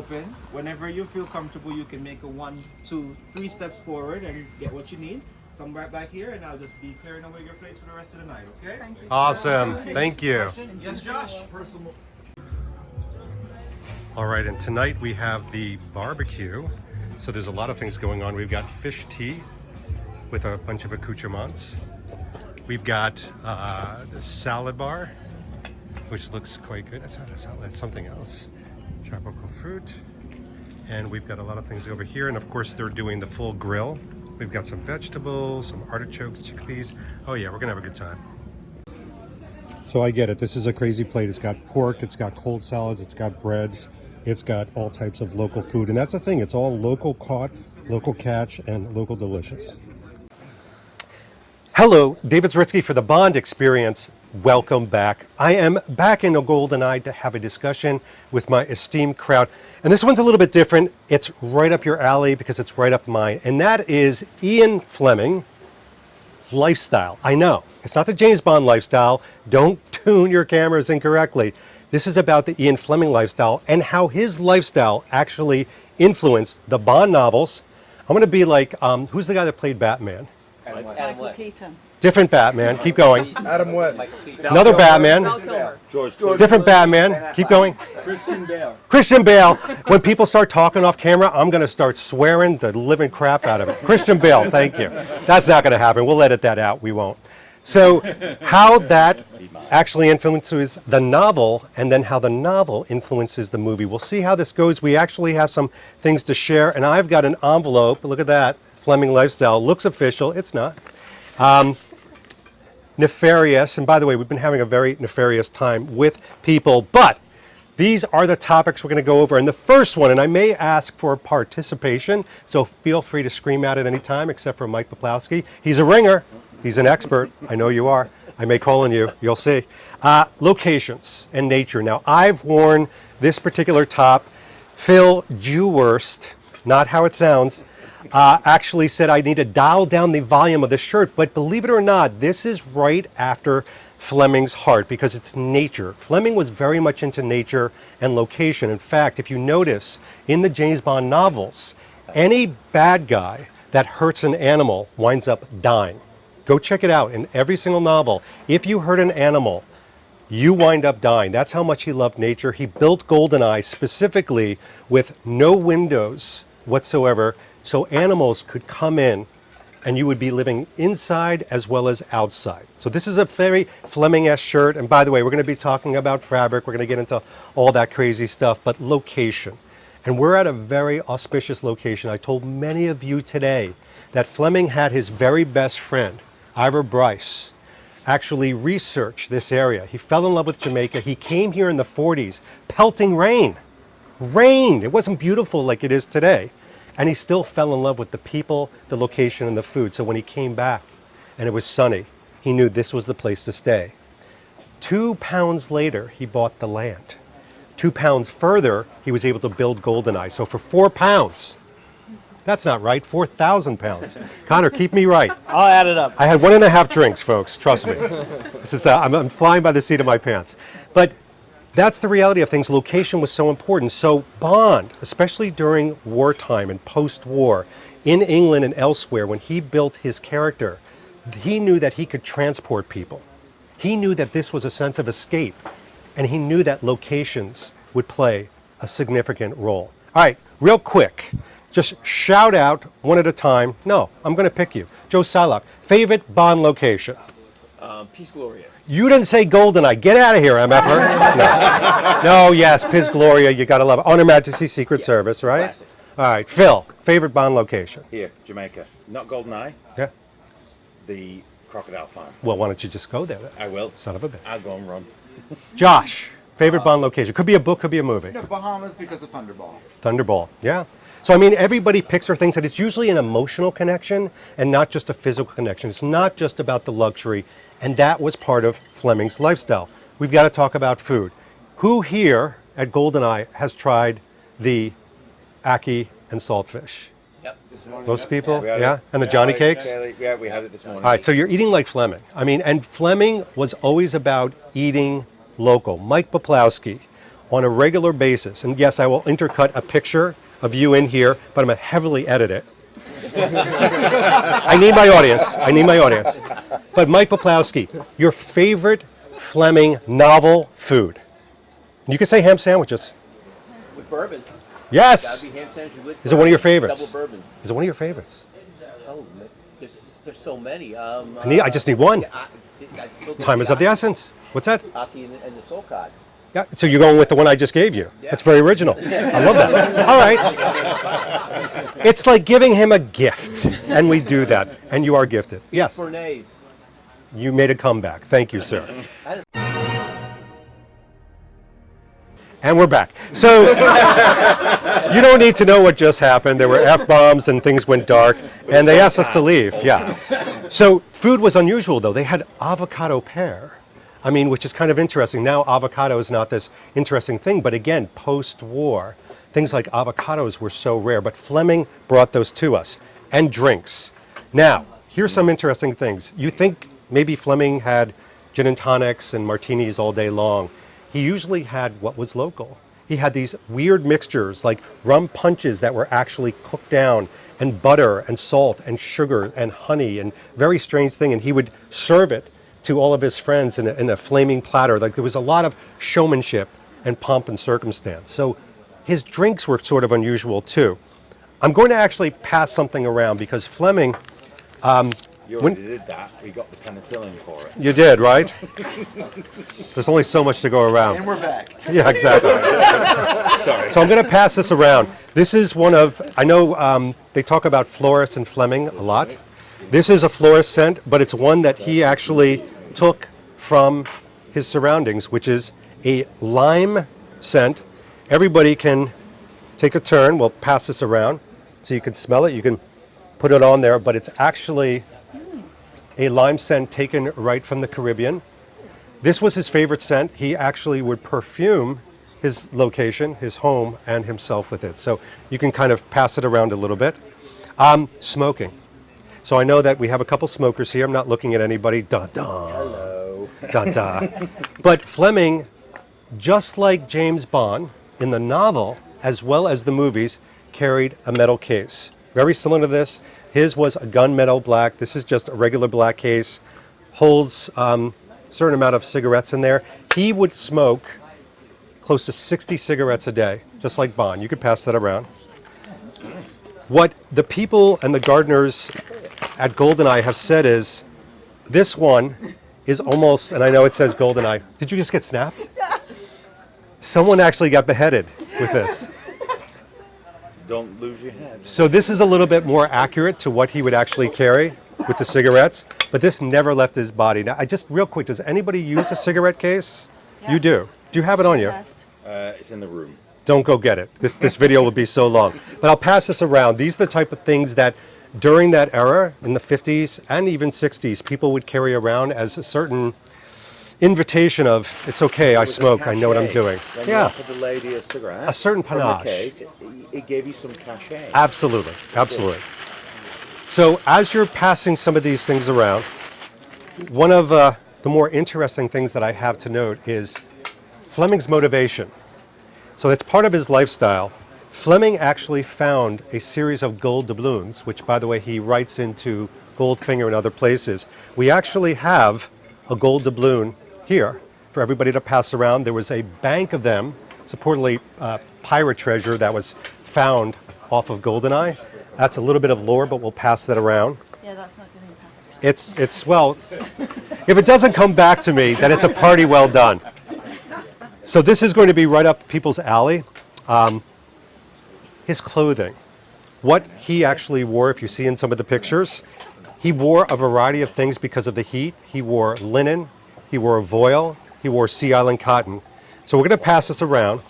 open. Whenever you feel comfortable, you can make a 1, 2, 3 steps forward and get what you need. Come right back here, and I'll just be clearing away your plates for the rest of the night, okay? Thank you. Awesome. Thank you. Yes, Josh? All right, and tonight we have the barbecue. So there's a lot of things going on. We've got fish tea with a bunch of accoutrements. We've got the salad bar, which looks quite good. That's not a salad, that's something else. Tropical fruit. And we've got a lot of things over here. And of course, they're doing the full grill. We've got some vegetables, some artichokes, chickpeas. Oh yeah, we're gonna have a good time. So I get it. This is a crazy plate. It's got pork, it's got cold salads, it's got breads, it's got all types of local food. And that's the thing, it's all local caught, local catch, and local delicious. Hello, David Zaritsky for the Bond Experience. Welcome back. I am back in a GoldenEye to have a discussion with my esteemed crowd. And this one's a little bit different. It's right up your alley because it's right up mine. And that is Ian Fleming Lifestyle. I know, it's not the James Bond lifestyle. Don't tune your cameras incorrectly. This is about the Ian Fleming lifestyle and how his lifestyle actually influenced the Bond novels. I'm going to be like, who's the guy that played Batman? Michael Keaton. Different Batman. Keep going. Adam West. Another Batman. Val Kilmer. George. Different Batman. Keep going. Christian Bale. Christian Bale. When people start talking off camera, I'm going to start swearing the living crap out of it. Christian Bale, thank you. That's not going to happen. We'll edit that out. We won't. So how that actually influences the novel and then how the novel influences the movie. We'll see how this goes. We actually have some things to share. And I've got an envelope. Look at that. Fleming Lifestyle. Looks official. It's not. Nefarious, and by the way, we've been having a very nefarious time with people, but these are the topics we're going to go over. And the first one, and I may ask for participation, so feel free to scream out at any time, except for Mike Poplowski. He's a ringer. He's an expert. I know you are. I may call on you. You'll see. Locations and nature. Now, I've worn this particular top. Phil Jewurst, not how it sounds, actually said I need to dial down the volume of the shirt, but believe it or not, this is right after Fleming's heart because it's nature. Fleming was very much into nature and location. In fact, if you notice in the James Bond novels, any bad guy that hurts an animal winds up dying. Go check it out in every single novel. If you hurt an animal, you wind up dying. That's how much he loved nature. He built GoldenEye specifically with no windows whatsoever, so animals could come in and you would be living inside as well as outside. So this is a very Fleming-esque shirt. And by the way, we're going to be talking about fabric. We're going to get into all that crazy stuff, but location. And we're at a very auspicious location. I told many of you today that Fleming had his very best friend, Ivor Bryce, actually research this area. He fell in love with Jamaica. He came here in the 40s, pelting rain. Rain. It wasn't beautiful like it is today. And he still fell in love with the people, the location, and the food. So when he came back and it was sunny, he knew this was the place to stay. 2 pounds later, he bought the land. 2 pounds further, he was able to build GoldenEye. So for 4 pounds, that's not right, 4,000 pounds. Connor, keep me right. I'll add it up. I had 1.5 drinks, folks, trust me. This is, I'm flying by the seat of my pants. But that's the reality of things. Location was so important. So Bond, especially during wartime and post-war, in England and elsewhere, when he built his character, he knew that he could transport people. He knew that this was a sense of escape, and he knew that locations would play a significant role. All right, real quick, just shout out one at a time. No, I'm going to pick you. Joe Silak, favorite Bond location? Peace Gloria. You didn't say GoldenEye. Get out of here, MFer. No, yes, Piz Gloria. You got to love it. On Her Majesty's Secret Service, right? Classic. All right, Phil, favorite Bond location? Here, Jamaica. Not GoldenEye, Yeah. the Crocodile Farm. Well, why don't you just go there? I will. Son of a bitch. I'll go and run. Josh, favorite Bond location? Could be a book, could be a movie. No, Bahamas because of Thunderball. Thunderball, yeah. So, I mean, everybody picks their things, and it's usually an emotional connection and not just a physical connection. It's not just about the luxury, and that was part of Fleming's lifestyle. We've got to talk about food. Who here at GoldenEye has tried the ackee and saltfish? Yep. This morning. Most people, We had yeah? it. And the Johnny cakes? Yeah, we had it this morning. All right, so you're eating like Fleming. I mean, and Fleming was always about eating local. Mike Poplowski, on a regular basis, and yes, I will intercut a picture of you in here, but I'm going to heavily edit it. I need my audience. But Mike Poplawski, your favorite Fleming novel food? You can say ham sandwiches. With bourbon. Yes. Gotta be ham sandwich with Is it one of your favorites? Double bourbon. Is it one of your favorites? Oh, there's so many. I just need one. Time is of the essence. What's that? Aki and the Soul Cod. Yeah. So you're going with the one I just gave you. Yeah. That's very original. I love that. All right. It's like giving him a gift, and we do that. And you are gifted. Yes. Bernays. You made a comeback. Thank you, sir. And we're back. So you don't need to know what just happened. There were F-bombs and things went dark, and they asked us to leave. Yeah. So food was unusual, though. They had avocado pear. I mean, which is kind of interesting. Now avocado is not this interesting thing, but again, post-war, things like avocados were so rare, but Fleming brought those to us. And drinks. Now, here's some interesting things. You think maybe Fleming had gin and tonics and martinis all day long. He usually had what was local. He had these weird mixtures like rum punches that were actually cooked down, and butter and salt and sugar and honey, and very strange thing. And he would serve it to all of his friends in a flaming platter. Like there was a lot of showmanship and pomp and circumstance. So his drinks were sort of unusual too. I'm going to actually pass something around because Fleming, You already did that. We got the penicillin for it. you did, right? There's only so much to go around. And we're back. Yeah, exactly. Sorry. So I'm going to pass this around. This is one of, I know they talk about florists and Fleming a lot. This is a florist scent, but it's one that he actually took from his surroundings, which is a lime scent. Everybody can take a turn. We'll pass this around so you can smell it. You can put it on there, but it's actually a lime scent taken right from the Caribbean. This was his favorite scent. He actually would perfume his location, his home, and himself with it. So you can kind of pass it around a little bit. Smoking. So I know that we have a couple smokers here. I'm not looking at anybody. Dun-dun. Hello. Dun-dun. But Fleming, just like James Bond in the novel, as well as the movies, carried a metal case. Very similar to this. His was a gunmetal black. This is just a regular black case. Holds a certain amount of cigarettes in there. He would smoke close to 60 cigarettes a day, just like Bond. You could pass that around. What the people and the gardeners at GoldenEye have said is, this one is almost, and I know it says GoldenEye. Did you just get snapped? Someone actually got beheaded with this. Don't lose your head. So this is a little bit more accurate to what he would actually carry with the cigarettes, but this never left his body. Now, I just real quick, does anybody use a cigarette case? Yeah. You do. Do you have it on you? Best. It's in the room. Don't go get it. This video will be so long. But I'll pass this around. These are the type of things that during that era, in the 50s and even 60s, people would carry around as a certain invitation of, it's okay, I smoke, I know what I'm doing. When you Yeah, offered the lady a cigarette, a certain from the panache. case, it gave you some cachet. Absolutely, absolutely. So as you're passing some of these things around, one of the more interesting things that I have to note is Fleming's motivation. So that's part of his lifestyle. Fleming actually found a series of gold doubloons, which, by the way, he writes into Goldfinger and other places. We actually have a gold doubloon here for everybody to pass around. There was a bank of them, supposedly pirate treasure that was found off of GoldenEye. That's a little bit of lore, but we'll pass that around. Yeah, that's not getting passed around. It's well, if it doesn't come back to me, then it's a party well done. So this is going to be right up people's alley. His clothing, what he actually wore, if you see in some of the pictures, he wore a variety of things because of the heat. He wore linen, he wore voile, he wore Sea Island cotton. So we're going to pass this around.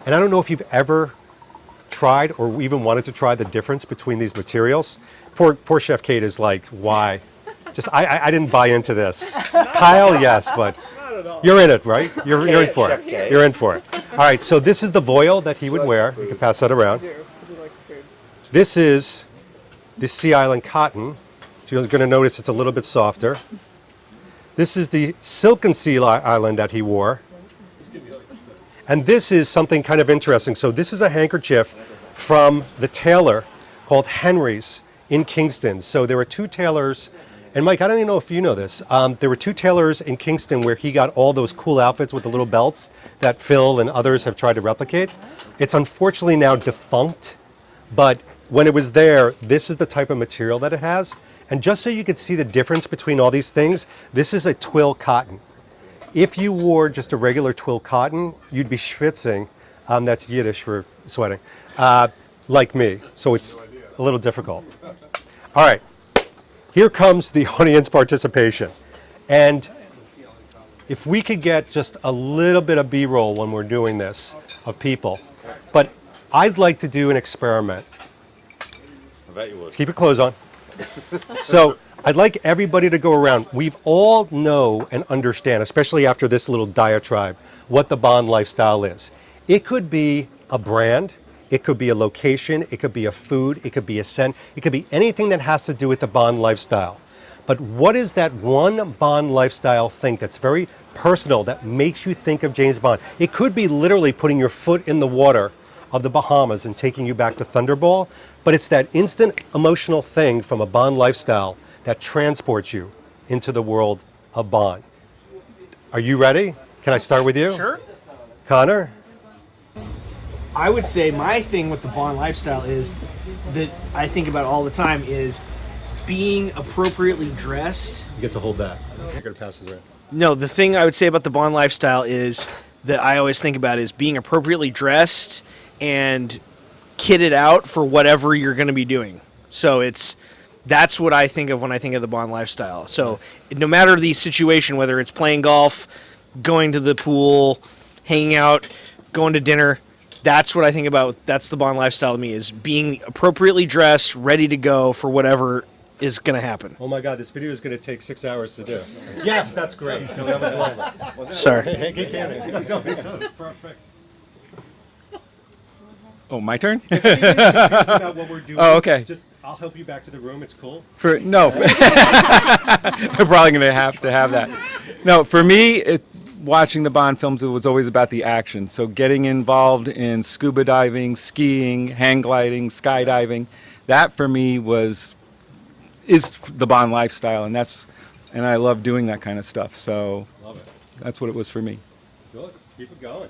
And I don't know if you've ever tried or even wanted to try the difference between these materials. Poor Chef Kate is like, why? Just I didn't buy into this. Kyle, yes, but you're in it, right? You're in for it. You're in for it. All right, so this is the voile that he would wear. You can pass that around. This is the Sea Island cotton. So you're going to notice it's a little bit softer. This is the silken Sea Island that he wore. And this is something kind of interesting. So this is a handkerchief from the tailor called Henry's in Kingston. So there were two tailors, and Mike, I don't even know if you know this. There were two tailors in Kingston where he got all those cool outfits with the little belts that Phil and others have tried to replicate. It's unfortunately now defunct, but when it was there, this is the type of material that it has. And just so you could see the difference between all these things, this is a twill cotton. If you wore just a regular twill cotton, you'd be schwitzing. That's Yiddish for sweating, like me. So it's a little difficult. All right, here comes the audience participation. And if we could get just a little bit of B-roll when we're doing this of people. But I'd like to do an experiment. I bet you would. Keep your clothes on. So I'd like everybody to go around. We've all know and understand, especially after this little diatribe, what the Bond lifestyle is. It could be a brand, it could be a location, it could be a food, it could be a scent, it could be anything that has to do with the Bond lifestyle. But what is that one Bond lifestyle thing that's very personal, that makes you think of James Bond? It could be literally putting your foot in the water of the Bahamas and taking you back to Thunderball, but it's that instant emotional thing from a Bond lifestyle that transports you into the world of Bond. Are you ready? Can I start with you? Sure. Connor? I would say my thing with the Bond lifestyle is that I think about all the time is being appropriately dressed. You get to hold that. You're going to pass this around. No, the thing I would say about the Bond lifestyle is that I always think about is being appropriately dressed and kitted out for whatever you're going to be doing. So that's what I think of when I think of the Bond lifestyle. So no matter the situation, whether it's playing golf, going to the pool, hanging out, going to dinner, that's what I think about. That's the Bond lifestyle to me, is being appropriately dressed, ready to go for whatever is going to happen. Oh my God, this video is going to take 6 hours to do. Yes, that's great. No, that was lovely. Sorry. Hey, keep counting. Perfect. Oh, my turn? About what we're doing. Oh, okay. Just, I'll help you back to the room. It's cool. We're probably going to have that. No, for me, watching the Bond films, it was always about the action. So getting involved in scuba diving, skiing, hang gliding, skydiving, that for me is the Bond lifestyle, and I love doing that kind of stuff. So Love it. that's what it was for me. Good. Keep it going.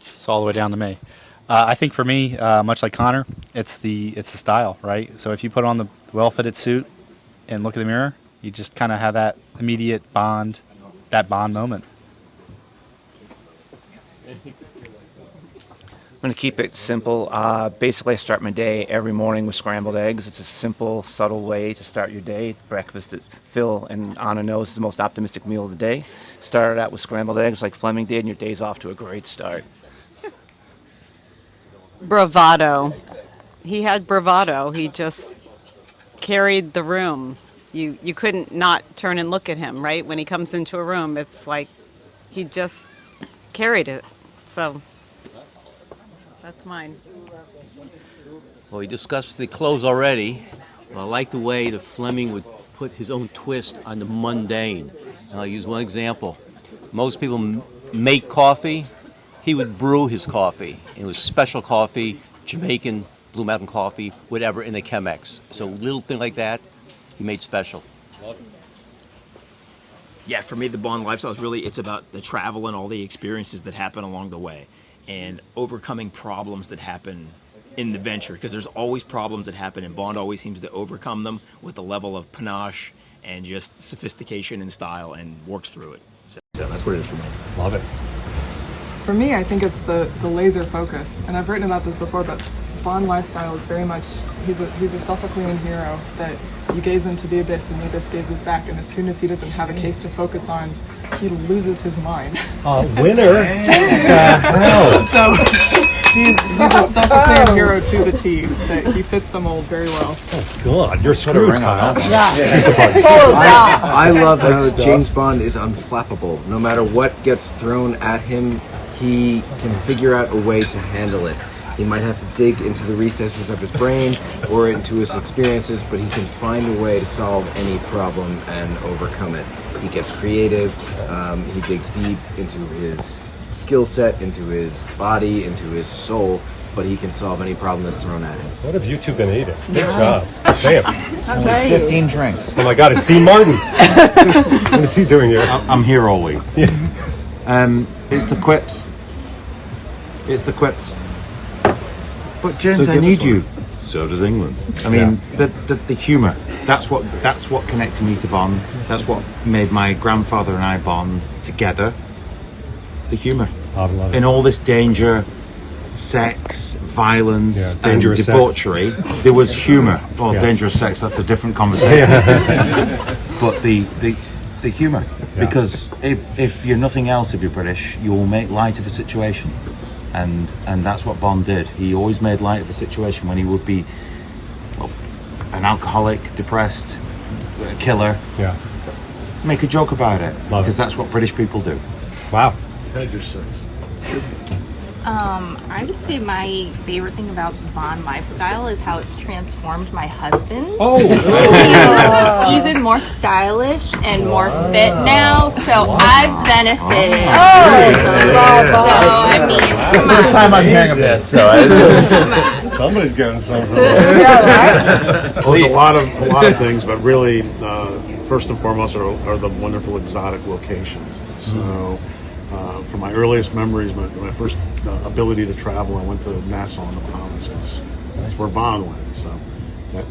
It's all the way down to me. I think for me, much like Connor, it's the style, right? So if you put on the well-fitted suit and look in the mirror, you just kind of have that immediate Bond moment. I'm going to keep it simple. Basically, I start my day every morning with scrambled eggs. It's a simple, subtle way to start your day. Breakfast is Phil and Anna knows is the most optimistic meal of the day. Start out with scrambled eggs like Fleming did, and your day's off to a great start. Bravado. He had bravado. He just carried the room. You couldn't not turn and look at him, right? When he comes into a room, it's like he just carried it. So that's mine. Well, we discussed the clothes already. I like the way that Fleming would put his own twist on the mundane. And I'll use one example. Most people make coffee. He would brew his coffee. It was special coffee, Jamaican, Blue Mountain coffee, whatever, in the Chemex. So little thing like that, he made special. Yeah, for me, the Bond lifestyle is really, it's about the travel and all the experiences that happen along the way and overcoming problems that happen in the venture, because there's always problems that happen, and Bond always seems to overcome them with a level of panache and just sophistication and style, and works through it. So that's what it is for me. Love it. For me, I think it's the laser focus, and I've written about this before, but Bond lifestyle is very much, he's a Sophoclean hero that you gaze into the abyss and the abyss gazes back, and as soon as he doesn't have a case to focus on, he loses his mind. Winner! So he's a Sophoclean hero to the T, that he fits the mold very well. Oh God, you're screwed, Kyle. I love how James Bond is unflappable. No matter what gets thrown at him, he can figure out a way to handle it. He might have to dig into the recesses of his brain or into his experiences, but he can find a way to solve any problem and overcome it. He gets creative. He digs deep into his skill set, into his body, into his soul, but he can solve any problem that's thrown at him. What have you two been eating? Good job. Damn. How dare you? 15 drinks. Oh my God, it's Dean Martin. What is he doing here? I'm here all week. It's the quips. It's the quips. But James, I need you. So does England. I mean, the humour. That's what connected me to Bond. That's what made my grandfather and I bond together. The humour. I love it. In all this danger, sex, violence, and dangerous debauchery, there was humour. Well, dangerous sex, that's a different conversation. But the humour. Because if you're nothing else, if you're British, you'll make light of a situation. And that's what Bond did. He always made light of a situation when he would be an alcoholic, depressed, a killer. Yeah. Make a joke about it. Because that's what British people do. Wow. I would say my favorite thing about the Bond lifestyle is how it's transformed my husband. Oh! He's even more stylish and more fit now, so I've benefited. I mean, come on. First time I'm hearing of this, so Come on. Somebody's getting something. Well, there's a lot of things, but really, first and foremost are the wonderful exotic locations. So, from my earliest memories, my first ability to travel, I went to Nassau in the Bahamas. That's where Bond went. So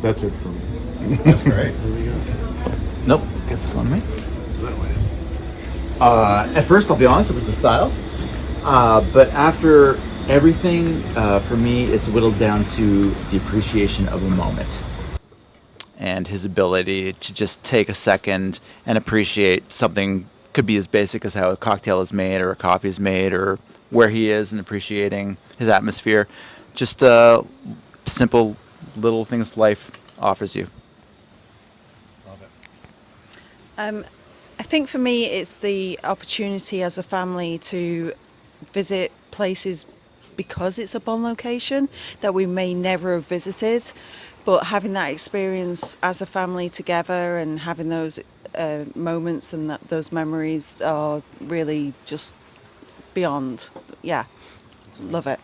that's it for me. That's great. Nope. Guess it's on me. That way. At first, I'll be honest, it was the style. But after everything, for me, it's whittled down to the appreciation of a moment. And his ability to just take a second and appreciate something. Could be as basic as how a cocktail is made or a coffee is made or where he is and appreciating his atmosphere. Just simple little things life offers you. Love it. I think for me it's the opportunity as a family to visit places because it's a Bond location that we may never have visited, but having that experience as a family together and having those moments and those memories are really just beyond. Yeah, love it.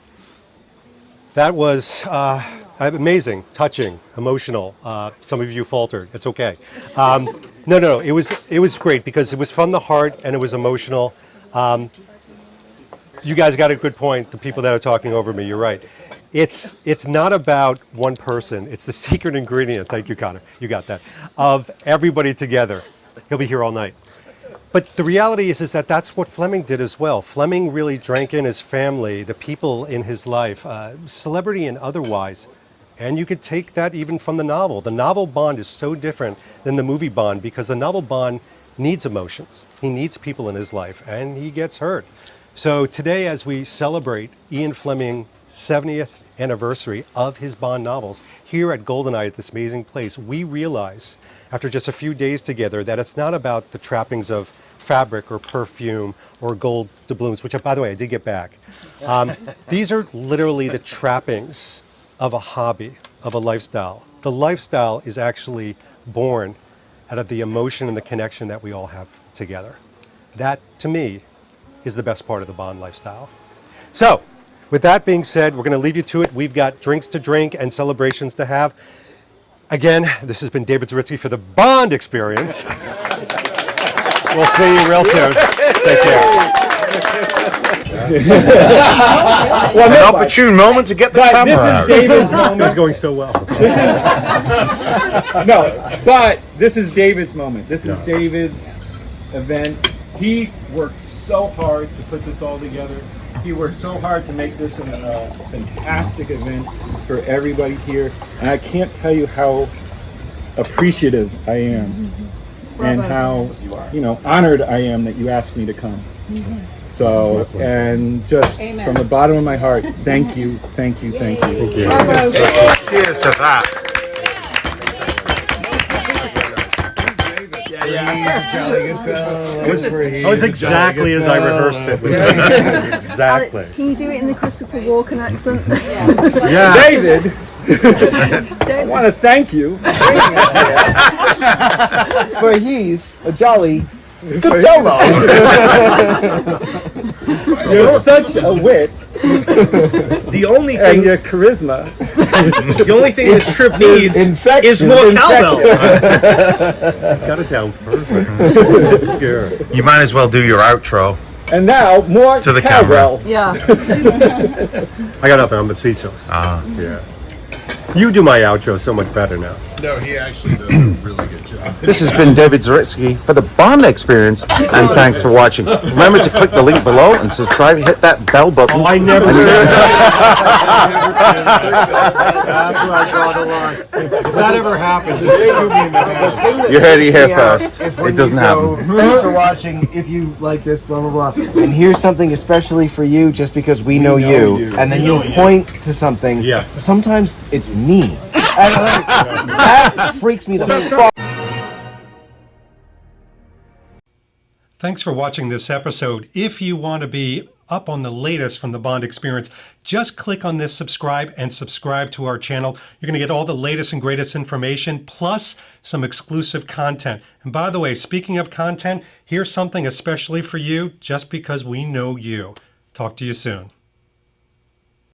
That was amazing, touching, emotional. Some of you faltered. It's okay. No. It was great because it was from the heart and it was emotional. You guys got a good point. The people that are talking over me, you're right. It's not about one person. It's the secret ingredient. Thank you, Connor. You got that. Of everybody together. He'll be here all night. But the reality is that that's what Fleming did as well. Fleming really drank in his family, the people in his life, celebrity and otherwise. And you could take that even from the novel. The novel Bond is so different than the movie Bond because the novel Bond needs emotions. He needs people in his life and he gets hurt. So today, as we celebrate Ian Fleming's 70th anniversary of his Bond novels, here at GoldenEye at this amazing place, we realize after just a few days together that it's not about the trappings of fabric or perfume or gold doubloons, which, by the way, I did get back. These are literally the trappings of a hobby, of a lifestyle. The lifestyle is actually born out of the emotion and the connection that we all have together. That, to me, is the best part of the Bond lifestyle. So, with that being said, we're going to leave you to it. We've got drinks to drink and celebrations to have. Again, this has been David Zaritsky for the Bond Experience. We'll see you real soon. Take care. Well, an opportune moment to get the camera out. This is David's moment. It's going so well. This is David's moment. This is David's event. He worked so hard to put this all together. He worked so hard to make this a fantastic event for everybody here. And I can't tell you how appreciative I am and how honored I am that you asked me to come. So, and just from the bottom of my heart, thank you. Thank you. Cheers to that. It was exactly as I rehearsed it. Exactly. Can you do it in the Christopher Walken accent? Yeah. David, I want to thank you for bringing us here. For he's a jolly Good solo. You're such a wit. The only And thing, your charisma. the only thing this trip needs is more cowbell. He's got it down perfect. It's scary. You might as well do your outro. And now more To the cowbell. Yeah. I got nothing. I'm speechless. Yeah. You do my outro so much better now. No, he actually does a really good job. This has been David Zaritsky for the Bond Experience, and thanks for watching. Remember to click the link below and subscribe. Hit that bell button. Oh, I never said that. That's where I draw the line. If that ever happens, just shoot me in the head. You heard it here Yeah, first. is when It doesn't you go, happen. Thanks for watching. If you like this, blah blah blah, and here's something especially for you, just because we know you, and then you'll point to something. Yeah. Sometimes it's me. And that freaks me the fuck. Thanks for watching this episode. If you want to be up on the latest from the Bond Experience, just click on this subscribe and subscribe to our channel. You're going to get all the latest and greatest information, plus some exclusive content. And by the way, speaking of content, here's something especially for you, just because we know you. Talk to you soon.